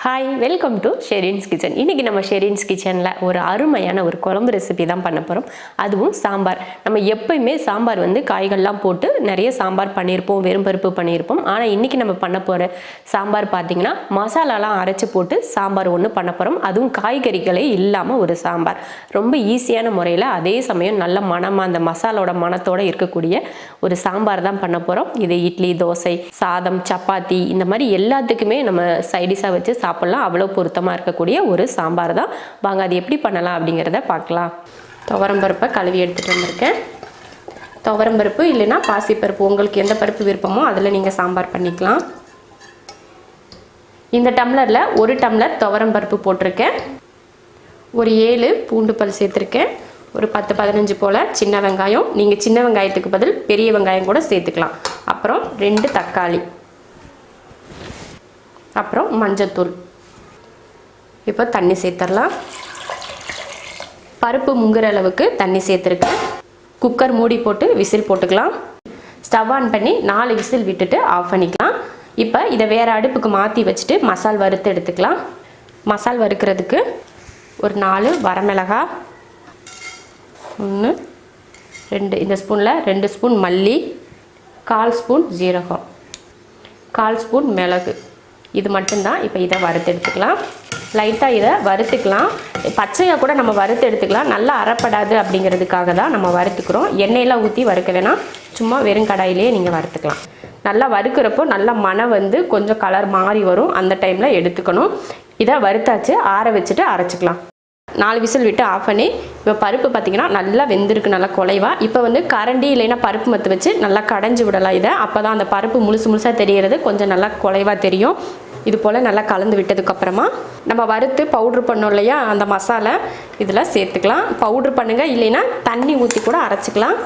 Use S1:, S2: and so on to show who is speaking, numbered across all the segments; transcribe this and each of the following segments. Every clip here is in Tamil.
S1: Hi, welcome to Sherin's kitchen. இன்றைக்கி நம்ம ஷெரின்ஸ் கிச்சனில் ஒரு அருமையான ஒரு குழம்பு ரெசிபி தான் பண்ண போகிறோம். அதுவும் சாம்பார். நம்ம எப்பயுமே சாம்பார் காய்கள்லாம் போட்டு நிறைய சாம்பார் பண்ணியிருப்போம், வெறும் பருப்பு பண்ணியிருப்போம். ஆனால் இன்றைக்கி நம்ம பண்ண போகிற சாம்பார் பார்த்திங்கன்னா மசாலாலாம் அரைச்சி போட்டு சாம்பார் ஒன்று பண்ண போகிறோம். அதுவும் காய்கறிகளே இல்லாமல் ஒரு சாம்பார். ரொம்ப ஈஸியான முறையில், அதே சமயம் நல்ல மனமாக அந்த மசாலோட மனத்தோடு இருக்கக்கூடிய ஒரு சாம்பார் தான் பண்ண போகிறோம். இது இட்லி, தோசை, சாதம், சப்பாத்தி இந்த மாதிரி எல்லாத்துக்குமே நம்ம சைடிஷாக வச்சு சாப்பிடலாம். அவ்வளோ பொருத்தமாக இருக்கக்கூடிய ஒரு சாம்பார் தான். வாங்க அது எப்படி பண்ணலாம் அப்படிங்கிறத பார்க்கலாம். துவரம்பருப்பை கழுவி எடுத்துகிட்டு வந்திருக்கேன். துவரம்பருப்பு இல்லைன்னா பாசிப்பருப்பு, உங்களுக்கு எந்த பருப்பு விருப்பமோ அதில் நீங்கள் சாம்பார் பண்ணிக்கலாம். இந்த டம்ளரில் ஒரு டம்ளர் துவரம்பருப்பு போட்டிருக்கேன். ஒரு 7 பூண்டு பல் சேர்த்துருக்கேன். ஒரு 10-15 போல் சின்ன வெங்காயம். நீங்கள் சின்ன வெங்காயத்துக்கு பதில் பெரிய வெங்காயம் கூட சேர்த்துக்கலாம். அப்புறம் 2 தக்காளி, அப்புறம் மஞ்சத்தூள். இப்போ தண்ணி சேர்த்துடலாம். பருப்பு முங்குற அளவுக்கு தண்ணி சேர்த்துருக்கேன். குக்கர் மூடி போட்டு விசில் போட்டுக்கலாம். ஸ்டவ் ஆன் பண்ணி 4 விசில் விட்டுட்டு ஆஃப் பண்ணிக்கலாம். இப்போ இதை வேறு அடுப்புக்கு மாற்றி வச்சுட்டு மசால் வறுத்து எடுத்துக்கலாம். மசால் வறுக்கிறதுக்கு ஒரு 4 வரமிளகாய், 1 2 இந்த ஸ்பூனில் 2 ஸ்பூன் மல்லி, 1/4 ஸ்பூன் ஜீரகம், 1/4 ஸ்பூன் மிளகு. இது மட்டும்தான். இப்போ இதை வறுத்து எடுத்துக்கலாம். லைட்டாக இதை வறுத்துக்கலாம். பச்சையாக கூட நம்ம வறுத்து எடுத்துக்கலாம். நல்லா அரைப்படாது அப்படிங்கிறதுக்காக தான் நம்ம வறுத்துக்கிறோம். எண்ணெயெல்லாம் ஊற்றி வறுக்க வேணாம், சும்மா வெறும் கடாயிலே நீங்கள் வறுத்துக்கலாம். நல்லா வறுக்கிறப்போ நல்லா மணம் கொஞ்சம் கலர் மாறி வரும். அந்த டைமில் எடுத்துக்கணும். இதை வறுத்தாச்சு, ஆற வச்சுட்டு அரைச்சிக்கலாம். 4 விசில் விட்டு ஆஃப் பண்ணி இப்போ பருப்பு பார்த்திங்கன்னா நல்லா வெந்திருக்கு, நல்லா குலைவா. இப்போ கரண்டி இல்லைன்னா பருப்பு மத்து வச்சு நல்லா கடைஞ்சி விடலாம் இதை. அப்போ தான் அந்த பருப்பு முழுசாக தெரிகிறது, கொஞ்சம் நல்லா குலைவாக தெரியும். இது போல் நல்லா கலந்து விட்டதுக்கப்புறமா நம்ம வறுத்து பவுட்ரு பண்ணோம் இல்லையா, அந்த மசாலா இதில் சேர்த்துக்கலாம். பவுட்ரு பண்ணுங்கள், இல்லைன்னா தண்ணி ஊற்றி கூட அரைச்சிக்கலாம்.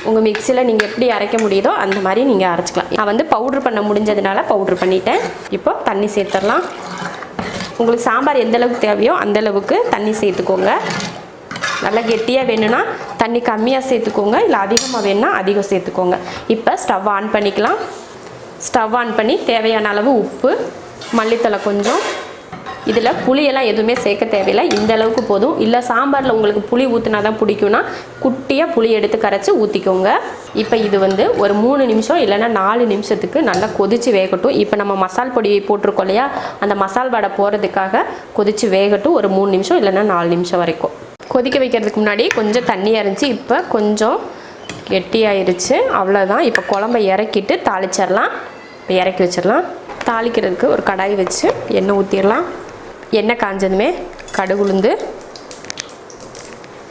S1: உங்கள் மிக்சியில் நீங்கள் எப்படி அரைக்க முடியுதோ அந்த மாதிரி நீங்கள் அரைச்சிக்கலாம். நான் பவுட்ரு பண்ண முடிஞ்சதுனால பவுட்ரு பண்ணிட்டேன். இப்போ தண்ணி சேர்த்துடலாம். உங்களுக்கு சாம்பார் எந்த அளவுக்கு தேவையோ அந்தளவுக்கு தண்ணி சேர்த்துக்கோங்க. நல்லா கெட்டியாக வேணும்னா தண்ணி கம்மியாக சேர்த்துக்கோங்க, இல்லை அதிகமாக வேணும்னா அதிகம் சேர்த்துக்கோங்க. இப்போ ஸ்டவ் ஆன் பண்ணிக்கலாம். ஸ்டவ் ஆன் பண்ணி தேவையான அளவு உப்பு, மல்லித்தழை கொஞ்சம். இதில் புளியெல்லாம் எதுவுமே சேர்க்க தேவையில்லை, இந்த அளவுக்கு போதும். இல்லை சாம்பாரில் உங்களுக்கு புளி ஊற்றினா தான் பிடிக்கும்னா குட்டியாக புளி எடுத்து கரைச்சி ஊற்றிக்கோங்க. இப்போ இது ஒரு 3 நிமிஷம் இல்லைன்னா 4 நிமிஷத்துக்கு நல்லா கொதித்து வேகட்டும். இப்போ நம்ம மசால் பொடி போட்டிருக்கோம் இல்லையா, அந்த மசால் வடை போகிறதுக்காக கொதித்து வேகட்டும். ஒரு 3 நிமிஷம் இல்லைன்னா 4 நிமிஷம் வரைக்கும். கொதிக்க வைக்கிறதுக்கு முன்னாடி கொஞ்சம் தண்ணியாக இருந்துச்சு, இப்போ கொஞ்சம் கெட்டியாயிருச்சு. அவ்வளோதான். இப்போ குழம்பை இறக்கிட்டு தாளிச்சிடலாம். இப்போ இறக்கி வச்சிடலாம். தாளிக்கிறதுக்கு ஒரு கடாய் வச்சு எண்ணெய் ஊற்றிடலாம். எண்ணெய் காஞ்சதுமே கடுகு, உளுந்து,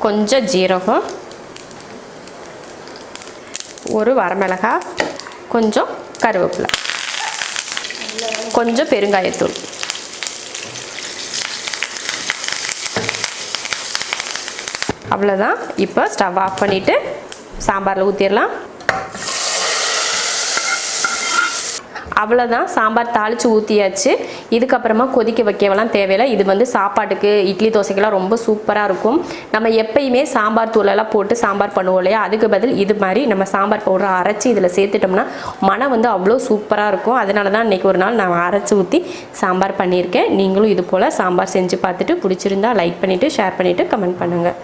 S1: கொஞ்சம் ஜீரகம், ஒரு வரமிளகாய், கொஞ்சம் கருவேப்பிலை, கொஞ்சம் பெருங்காயத்தூள். அவ்வளோதான். இப்போ ஸ்டவ் ஆஃப் பண்ணிவிட்டு சாம்பாரில் ஊற்றிடலாம். அவ்வளோதான், சாம்பார் தாளித்து ஊற்றியாச்சு. இதுக்கப்புறமா கொதிக்க வைக்கவெல்லாம் தேவையில்லை. இது சாப்பாட்டுக்கு, இட்லி, தோசைக்கெல்லாம் ரொம்ப சூப்பராக இருக்கும். நம்ம எப்பயுமே சாம்பார் தூளெல்லாம் போட்டு சாம்பார் பண்ணுவோம் இல்லையா, அதுக்கு பதில் இது மாதிரி நம்ம சாம்பார் பவுடரை அரைச்சி இதில் சேர்த்துட்டோம்னா மனம் அவ்வளோ சூப்பராக இருக்கும். அதனால தான் இன்றைக்கி ஒரு நாள் நான் அரைச்சி ஊற்றி சாம்பார் பண்ணியிருக்கேன். நீங்களும் இது போல் சாம்பார் செஞ்சு பார்த்துட்டு பிடிச்சிருந்தா லைக் பண்ணிவிட்டு ஷேர் பண்ணிவிட்டு கமெண்ட் பண்ணுங்கள்.